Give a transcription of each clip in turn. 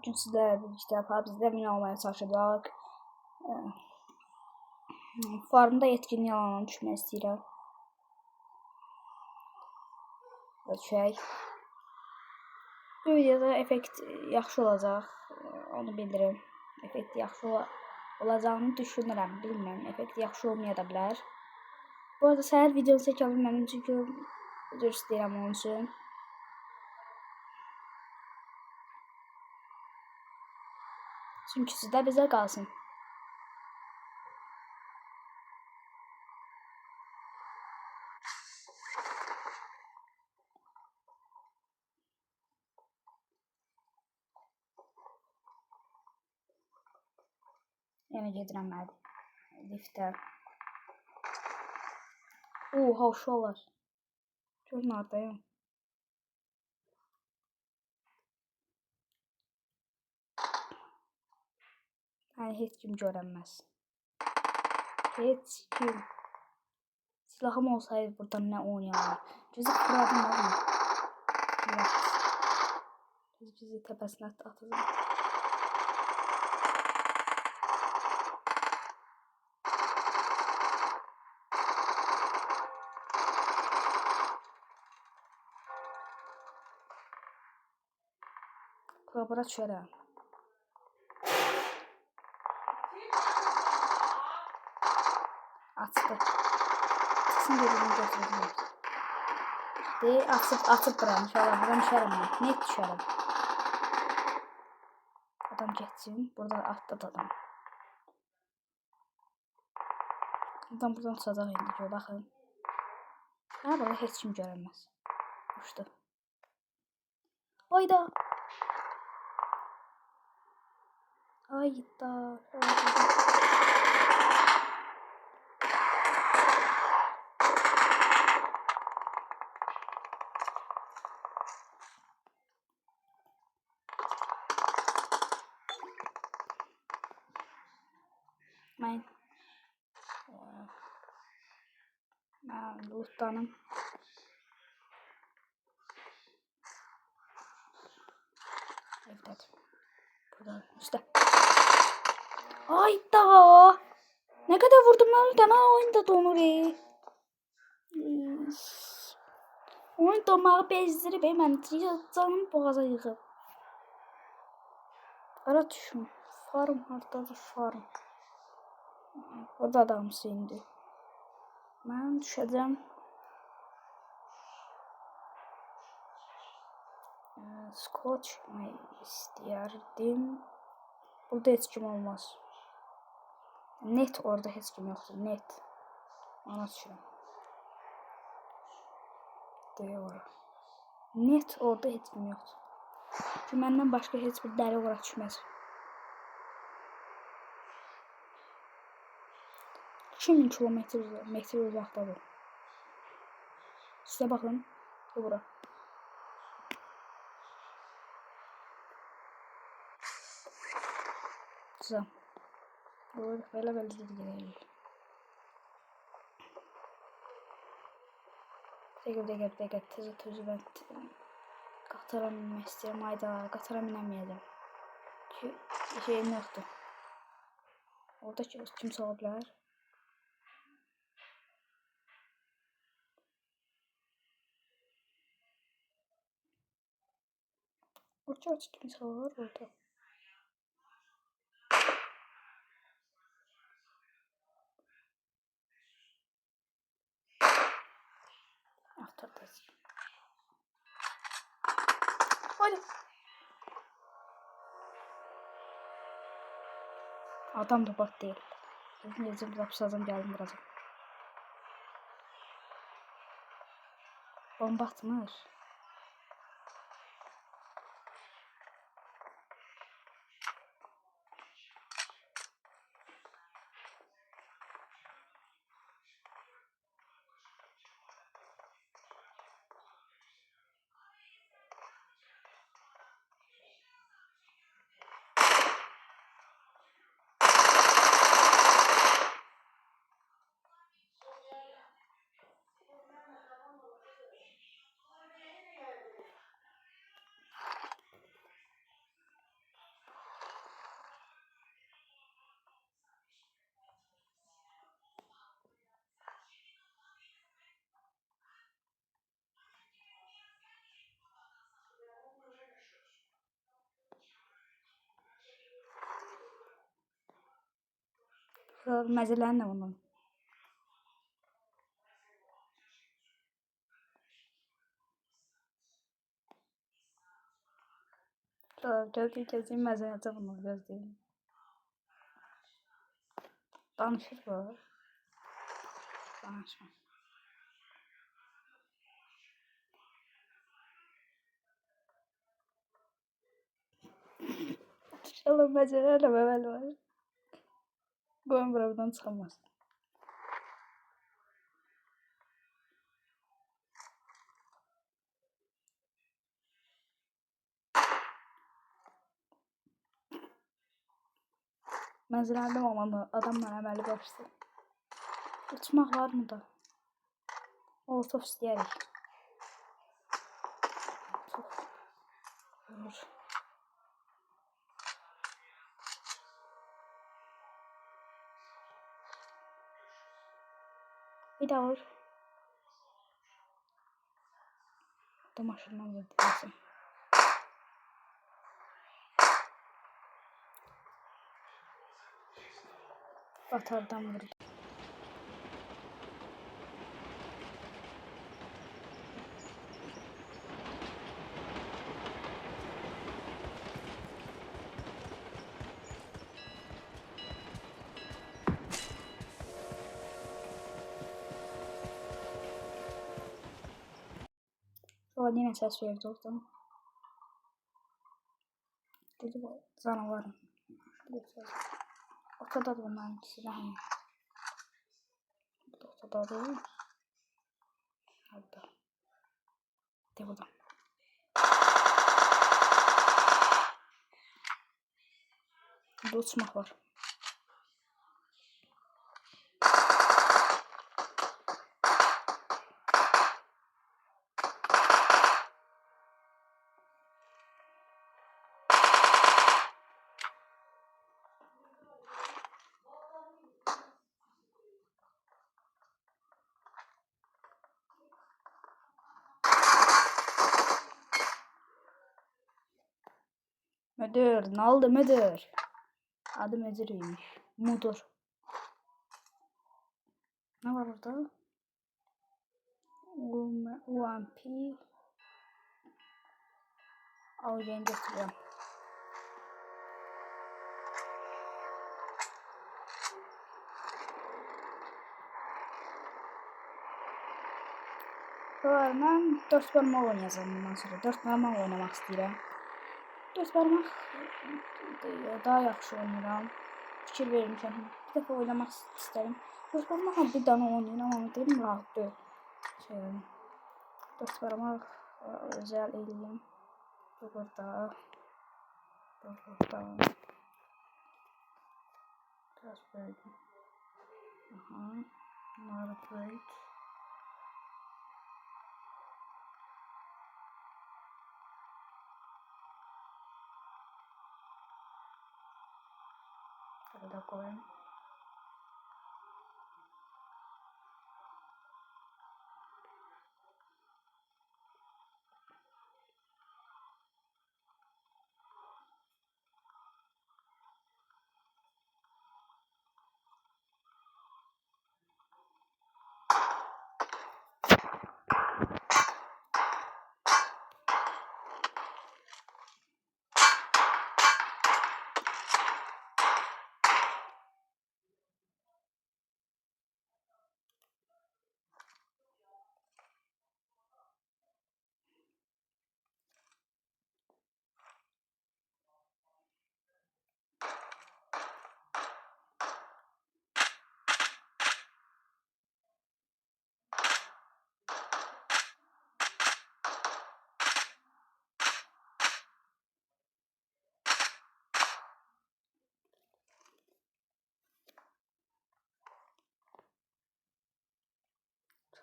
Bugün sizlərlə birlikdə PUBG-də min almaya çalışacağıq. Farmda yetkinlik alanına düşmək istəyirəm. Ölçək. Bu videoda effekt yaxşı olacaq. Onu bildirim. Effekt yaxşı olacağını düşünürəm. Bilmirəm. Effekt yaxşı olmaya da bilər. Bu arada səhər videonu çəkə bilmədim çünki üzr istəyirəm onun üçün. Çünki sizdə bizə qalsın. Yenə gedirəm liftə. Oha uşaqlar. Görün haradayım. Yəni heç kim görənməz. Heç kim. Silahım olsaydı buradan nə oynayalım. Bizi kıradım oğlum. Bizi təpəsinə atacağım. Bura düşərəm. Açdı. Çıxsın gedin götürəcəm. Açıb buranı. Buradan düşərəm mən. Net düşərəm. Adam getsin. Burada atladı adam. Adam buradan tutacaq indi. Baxın. Burada heç kim görənməz. Uçdu. Oyda. Ayda. Mən lootlanım. Evet. Burada işte. Ayda. Ne kadar vurdum ben bir tane oyunda donur. Oyun donmağı bezdirib mən canım boğaza yığıb. Ara düşüm. Farm hardadır farm. Orada adamsı indi. Mən düşəcəm. Skot çıxmaq istəyərdim. Burada heç kim olmaz. Net orada heç kim yoxdur. Net. Ona düşürəm. Deyə ora. Net orada heç kim yoxdur. Çünki məndən başqa heç bir dəli ora düşməz. 2000 kilometr uzaqdadır. Sizə baxın. Bura. Güzel. Böyle gidelim. Dəqiq. Tezə mən qatara minmək istəyirəm. Ayda qatara minəməyəcəm. Şeyim yoxdur. Orada kimsə ola bilər. Orada kimsə var orada. Ahtardayız. Hadi. Adam da bot değil. Bizim lapsazım geldim biraz. Bomba atmış. Məzələrini də bundan. Gördüğü kesin məzələcə bunu gözləyim. Danışır bu. Danışma. İnşallah məzələrlə məməl var. Qoyun buradan çıxamaz. Mənziləndim ama adamlar əməli başladı. Uçmaq var mı da? Olsa istəyərik. Çox olur. Bir daha vur. Da maşından verdi. Batardan vurdu. Sonra yine ses verdi oradan. Dedi bu canavarım. Ortada da bunların ikisi de hani. Ortada da. Orada. De buradan. Burada uçmak var. Müdür, ne oldu müdür? Adı müdürüymüş. Mudur. Ne var orada? UMP. Alıcını getiriyorum. Ben 4 parmak oynayacağım bundan sonra. 4 parmak oynamak istiyorum. 4 parmak daha yaxşı oynayıram. Fikir vermişəm. Bir dəfə oynamaq istərim. 4 parmak bir dana oynayıram ama dedim rahat deyil. 4 parmak özel eləyim. Bu burada. Bu burada. Biraz böyle. Aha. Bunları böyle. Burada koyayım.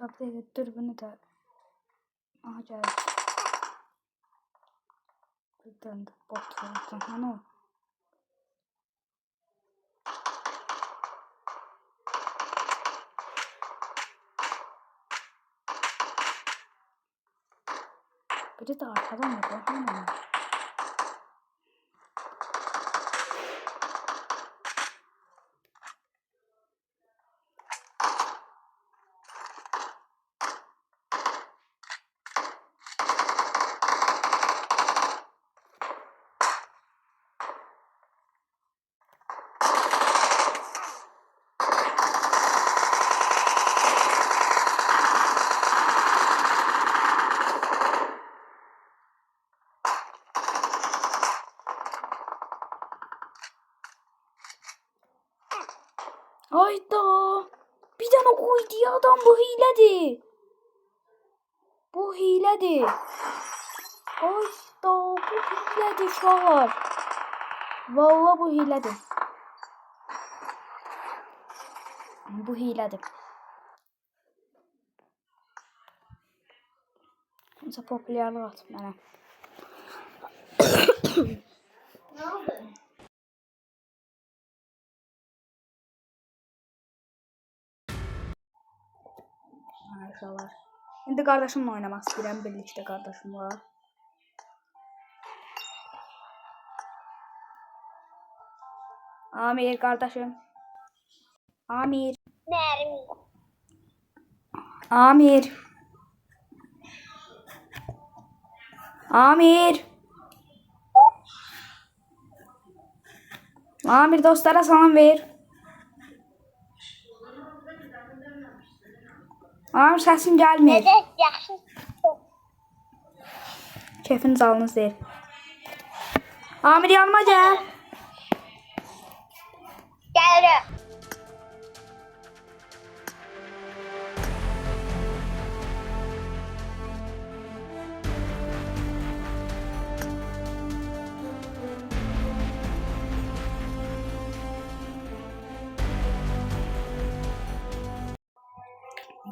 Tabii dürbünü de acayip. Buradan da bot vurdu. Hani o? Biri de arkadan vurdu. Hani o? Ayda. Bir tane uydu adam, bu hilədir. Bu hilədir. Ayda, bu hilədir uşaqlar. Vallahi bu hilədir. Bu hilədir. Nəsə populyarlıq atıb mənə. Ne oldu? Uşaqlar. İndi qardaşımla oynamaq istəyirəm, birlikdə qardaşımla. Amir qardaşım. Amir. Nermin. Amir. Amir. Amir, dostlara salam ver. Amir, səsin gəlmir. Dede yaxşı. Keyfiniz alınız deyil. Amir, yanıma gəl. Gelirim.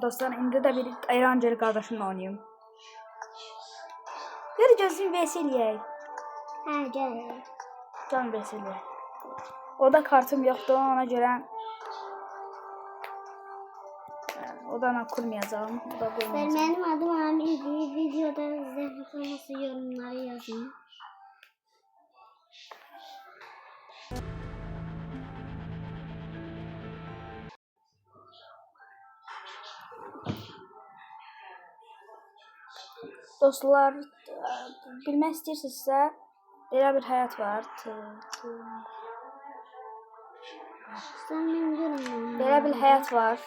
Dostlar, indi də bir Eranceli qardaşımla oynayım. Gəl gözüm veseliyək. Ha gel. Can veseliyək. O da kartım yoxdur, ona görə o da kurmayacağım. O da qoymayacağım. Benim adım Amir. Videoda zəhmət olmasa yorumlara yazın. Dostlar, bilmək istəyirsinizsə, elə bir həyat var. Sen benim görünmüyorum. Belə bir həyat var.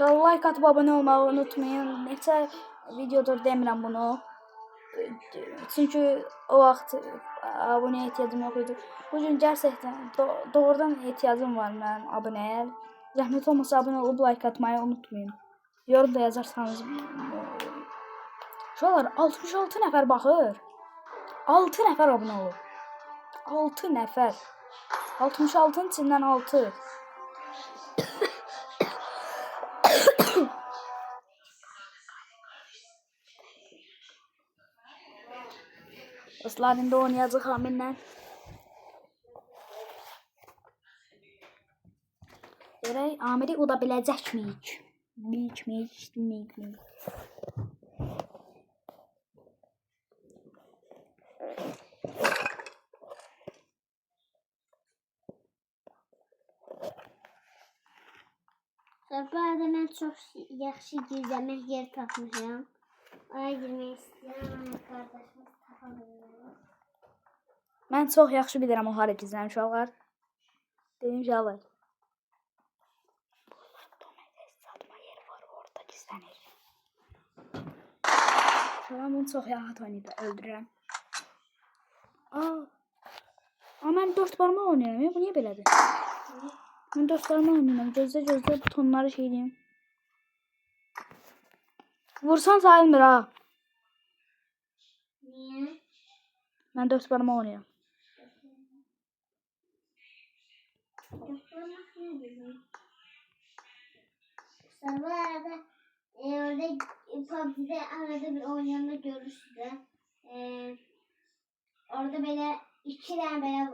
Like atıp abone olmağı unutmayın. Neçə videodur demirəm bunu. Çünki o vaxt abunəyə ehtiyacım yox idi. Bugün gerçekten doğrudan ehtiyacım var mənim abunəyə. Zəhmət olmasa abunə olub like atmayı unutmayın. Yorum da yazarsanız. Şuralar 66 nəfər baxır. 6 nəfər abunə olub. 6 nəfər. 66'ın içindən 6. Dostlar, indi oynayacaq Aminlə. Görək, Amiri uda biləcəkmiyik. Bilməyik. Bu arada ben çok yaxşı gizləmək yer tapmışam. Oraya girmək istəyirəm. Qardaşımız tapamıyor. Mən çox yaxşı bilirəm o hara gizlənmiş uşaqlar. Deyin uşaqlar. Satma yeri var, orada gizlənir. Tamam, bunu çox rahat oynayıb öldürürəm. Mən 4 barmaq oynayıram ya, bu niyə belədir? Mən 4 barmaq oynayıram. Gözlə butonları şey edeyim. Vursan sayılmır ha. Niye? Mən 4 barmaq oynayıram. Yoklamak ne dedim? Bu arada orada PUBG'de arada bir oynayanı görürsünüz. Orada böyle 2 tane böyle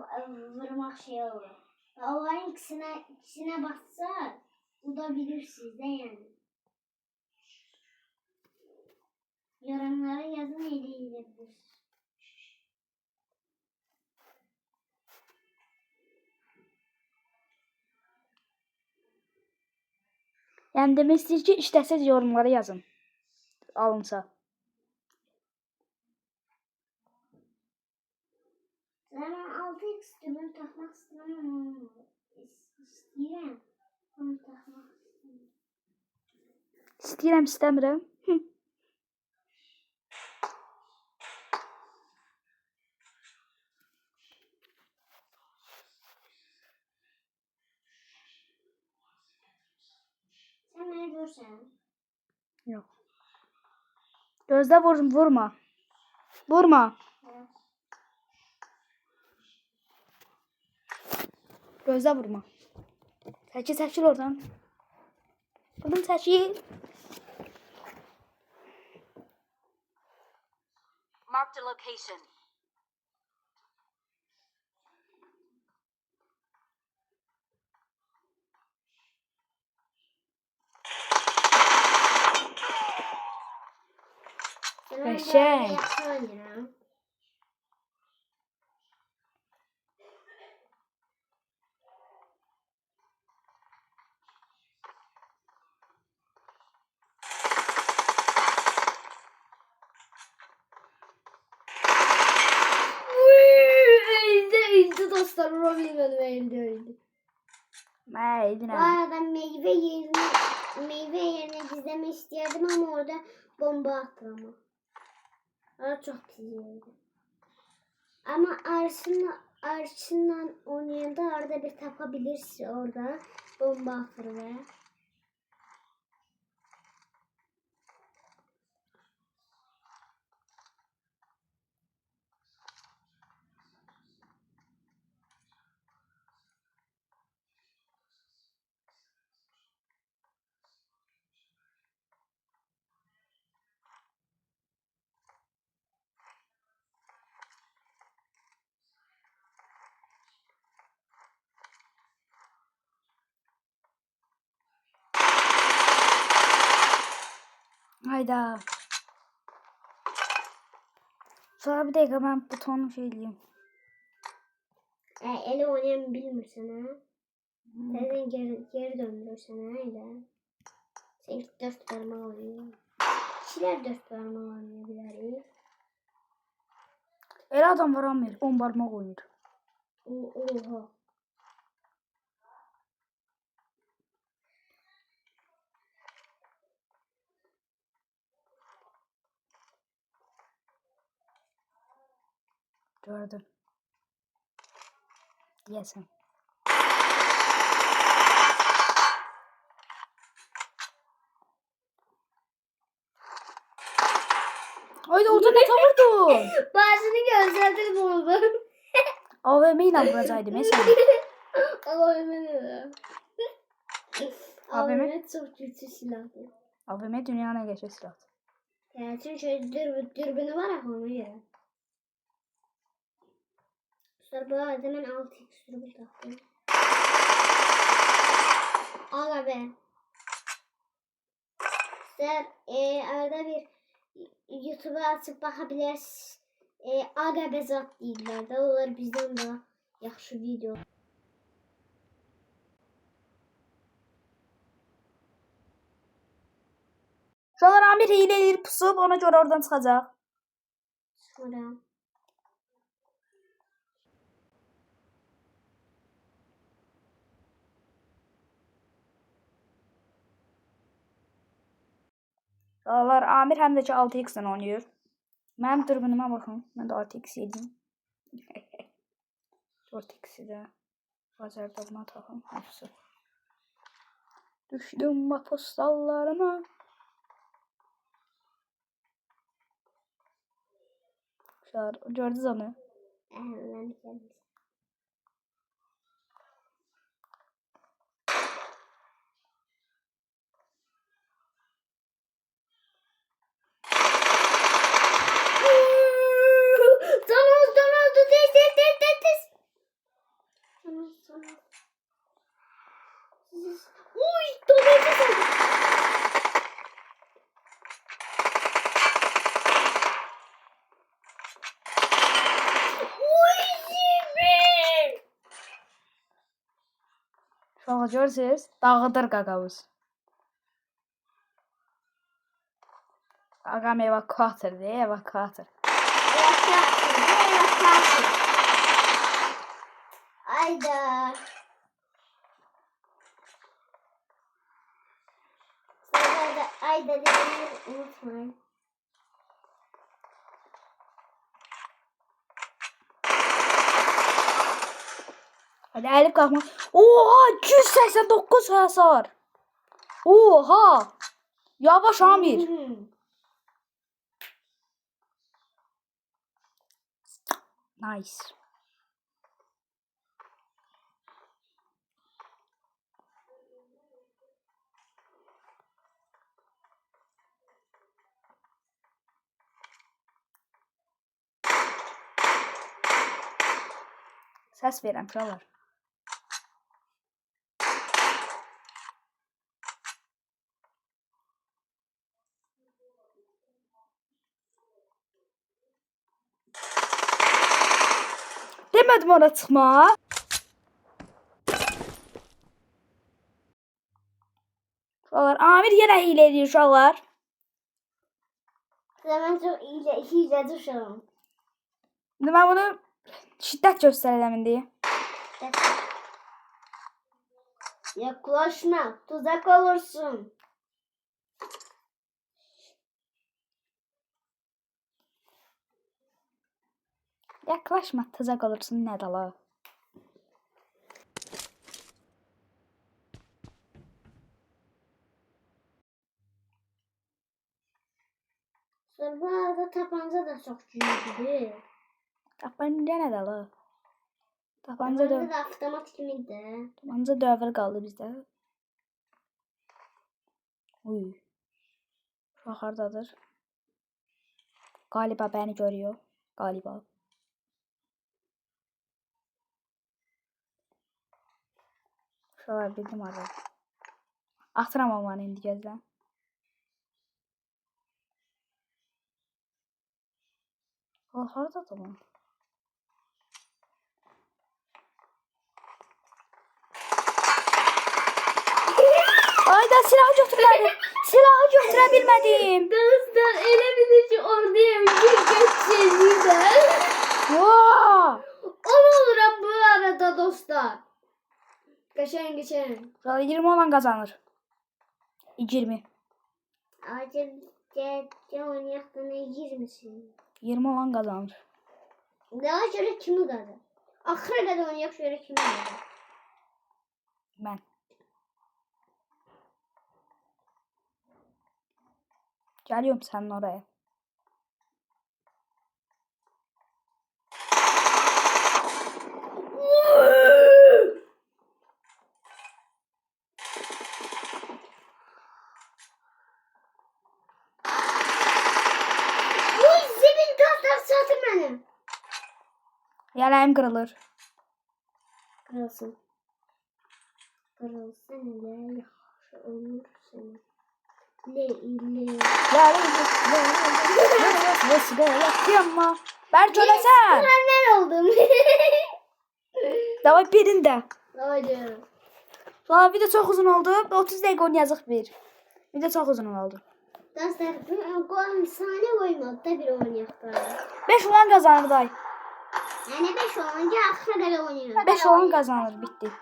vurmak şey olur. Onların ikisine bassa bu da bilirsiniz de yani. Yorumlara yazın edebilir. Yəni demək istəyir ki, işləsəz yorumlara yazın. Alınsa. Ben 6x istiyorum, takmak istemem. İstəyirəm. Onu takmak istemem. İstəyirəm, istəmirəm. ne görsen. Yok. Gözde vurma. Vurma. Gözde vurma. Çekil oradan. Buradan çekil. Marked a location. Eşek. Yaxşı oynayıram. Öldü dostlar. Vurabilmedim, öldü. Neydi Bu ne? arada meyve yerine gizlemek istiyordum ama orada bomba attı ama. Orada çok pis yerdi. Ama arşından oynayanda arada bir tapabilirsin orada. Bomba atır ve. Hayda. Sonra bir dakika ben butonu şeyleyeyim. Eli oynayan bilmirsən ha. Sen geri döndürürsən ha elə. Sen 4 parmaq oynayır. Kişiler 4 parmaq oynaya bilərik. Elə adam varamır. 10 barmaq oynayır. Oha. Gördüm. Yesin. Hayda orada ne vurdun? Bazını gösterdim orada. AVM ile vuracaydım mesela. AVM ne? AVM? AVM çok kötü silahdı. AVM dünyanın en geçmiş silahı. Yani çünkü şöyle dürbünü var ama ona göre. Sonra bu arada ben 6x dürbün taktım. Aga be. Sen arada bir YouTube'a açıp bakabilirsiniz. Aga be zat deyirlər də. Onlar bizden daha yaxşı video. Şu an Amir hileleri pusup ona göre oradan çıkacak. Sonra. Şuralar Amir hem de ki 6x ile oynuyor. Benim dürbünüme bakın. Ben de 6x yedim. 4x'i de bazarda takım. Hepsi. Düştüm mapostallarına. Şuralar gördünüz onu. Ben geldim. Donald, tez. Donald. Uy, Donald. Uy, Jimmy. Şu an görürsünüz. Dağıdır qaqavuz. Qaqam evakuatordur, evakuator. Ayda. Sonra da ayda dediğini unutmayın. Hadi əyilib qalxma. Oha 289 hasar. Oha! Yavaş Amir. Nice. Ses veren şuralar. Demedim ona çıkma. Şuralar. Amir yine hile ediyor şuralar. Zaman çok hile düşüyorum. Şimdi ben bunu şiddet gösterelim diye. Yaklaşma. Tuzak olursun. Yaklaşma tuzak olursun ne dala. Sonra bu arada tapanca da çok güçlü. Tapanca ne dala. Tapanca da avtomatik miydi? Tapanca dövür kaldı bizde. Uy. Şu hardadır. Galiba beni görüyor. Galiba. Şuralar bildim arada. Atıramam onu indi gözden. O harda tamam. Ayda silahı götüremedim. Silahı götürebilmedim. Dostlar elebilici orduya bir geçeceğiz. Wow. Olurum bu arada dostlar. Geçelim. Şurada 20 olan kazanır. 20. Acil oynayakta ne 20'sin? 20 olan kazanır. Daha göre kimi kadar? Ahıra kadar oynayak göre kimi kadar? Ben. Geliyorum senin oraya. Bu zemin dostlar satın beni. Yeleğim kırılır. Kırılsın. Kırılsın ne yaxşı olur seni. Yapma. Ben söylesem. Ben oldum. Davay birinde. Haydi. Valla video çok uzun oldu. 30 dakika oynayacak bir. Video çok uzun oldu. Dostlar bu sahne koymadı da bir oynayakta. 5 olan kazanır day. Yani 5 olunca ahıra kadar oynuyor. 5 olan kazanır bitti.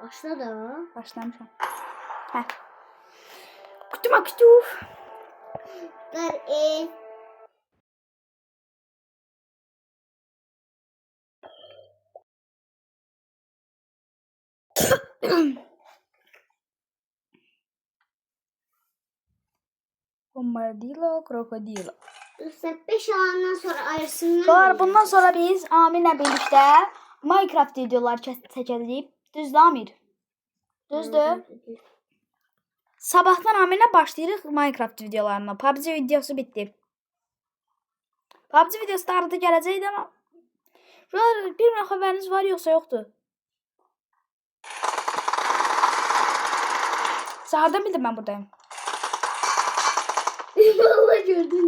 Başla da. Başlamışım. Heh. Kutuma kutu. Ver Bombardilo, krokodilo. Dostlar 5 alandan sonra arasından. Sonra bundan sonra biz Amir'le birlikte Minecraft videolar çəkəcəyik. Düzdür Amir? Düzdür. Sabahdan Amir'lə başlayırıq Minecraft videolarına. PUBG videosu bitdi. PUBG videosu da arada gələcəkdi amma şuralar bilmirəm xəbəriniz var yoxsa yoxdur. Səhərdən bildim mən buradayım. Vallahi gördüm.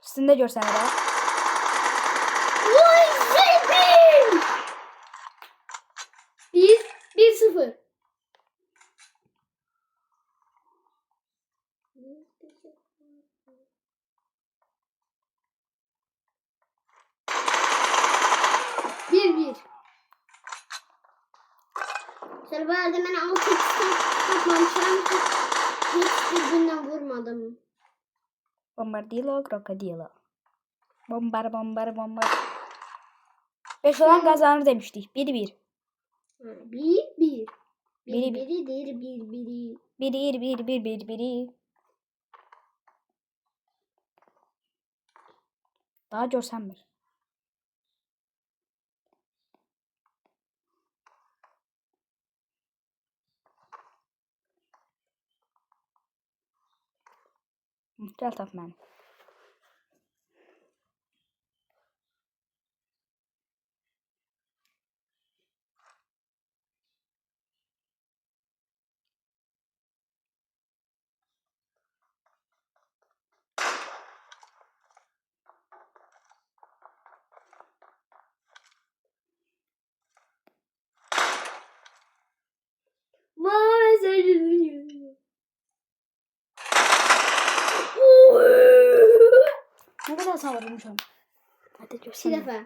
Üstündə görsənir. Vay zibin! 1-0. Sonra bu arada ben 6x'ten toplamışım. Hiç birbirinden vurmadım. Bombardilo, krokodilo. Bombar. 5 olan kazanır demiştik. 1-1. Bir. Biri- Biridir biri. Biri. Daha görsənmir. Gəl tap məni. Vay sen. Nə qədər savurmuşam. Hadi İki görsənmir. defa.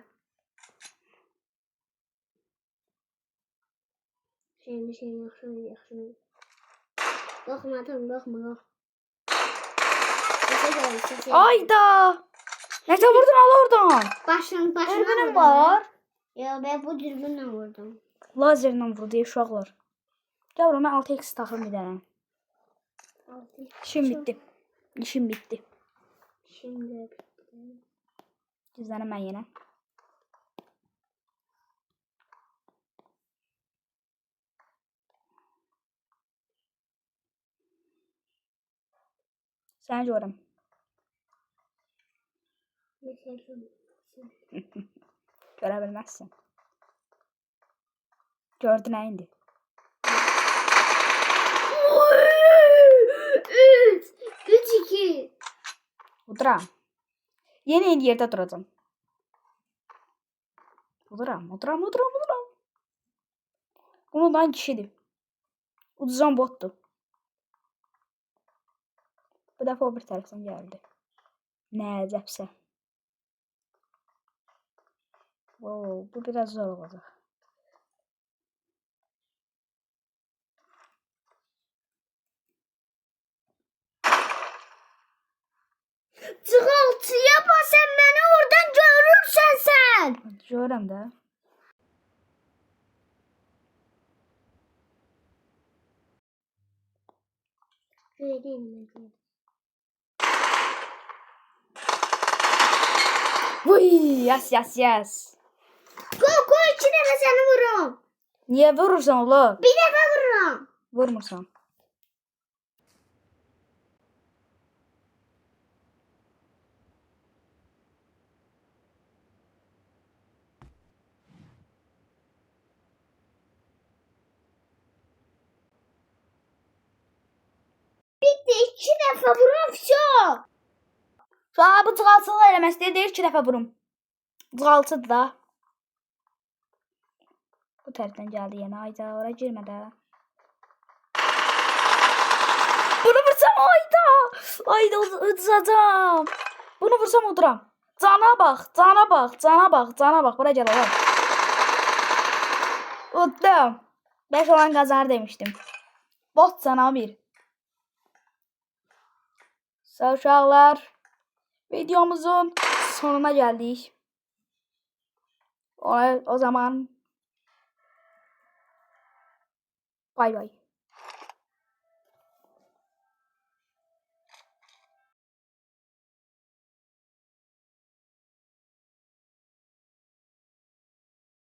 Şey yaxşı. Bakmadım. Sese. Ayda! Necə vurdun al oradan? Başına Dürbünüm vurdum. var. Ya ben bu dürbünle vurdum. Lazerlə vurdu uşaqlar. Gəl bura mən 6x taxım bir dənə. İşim bitdi. Şimdi Gizlənəm mən yenə. Səni görürəm. Görə bilməzsən. Gördün nə indi? 3-2. Uduram. Yeni yerdə duracağım. Uduram. Bunu da kişidir. Uduzan botdur. Bu dəfə o bir tərəfdən gəldi. Nə əcəbsə. Bu biraz zor olacaq. Çıqaltıya basan beni oradan görürsən sen. Görürəm də. Göreyim. Vuy, yes. Koy 2 defa seni vururum. Niyə vurursan oğlum? Bir defa vururum. Vurmursan. Bitti 2 defa vururum şu. Şu an bu cığaltılığı eləmək istəyir, deyir 2 dəfə vurum. Cığaltıdır da. Bu tərəfdən gəldi yenə. Ayda, ora girmə də. Bunu vursam ayda. Ayda uduzacağım. Bunu vursam uduram. Cana bax. Bura gəl oğlum. Uddum. 5 olan qazanır demişdim. Bot sana bir. Sağ uşaqlar. Videomuzun sonuna geldik. O zaman bay bay.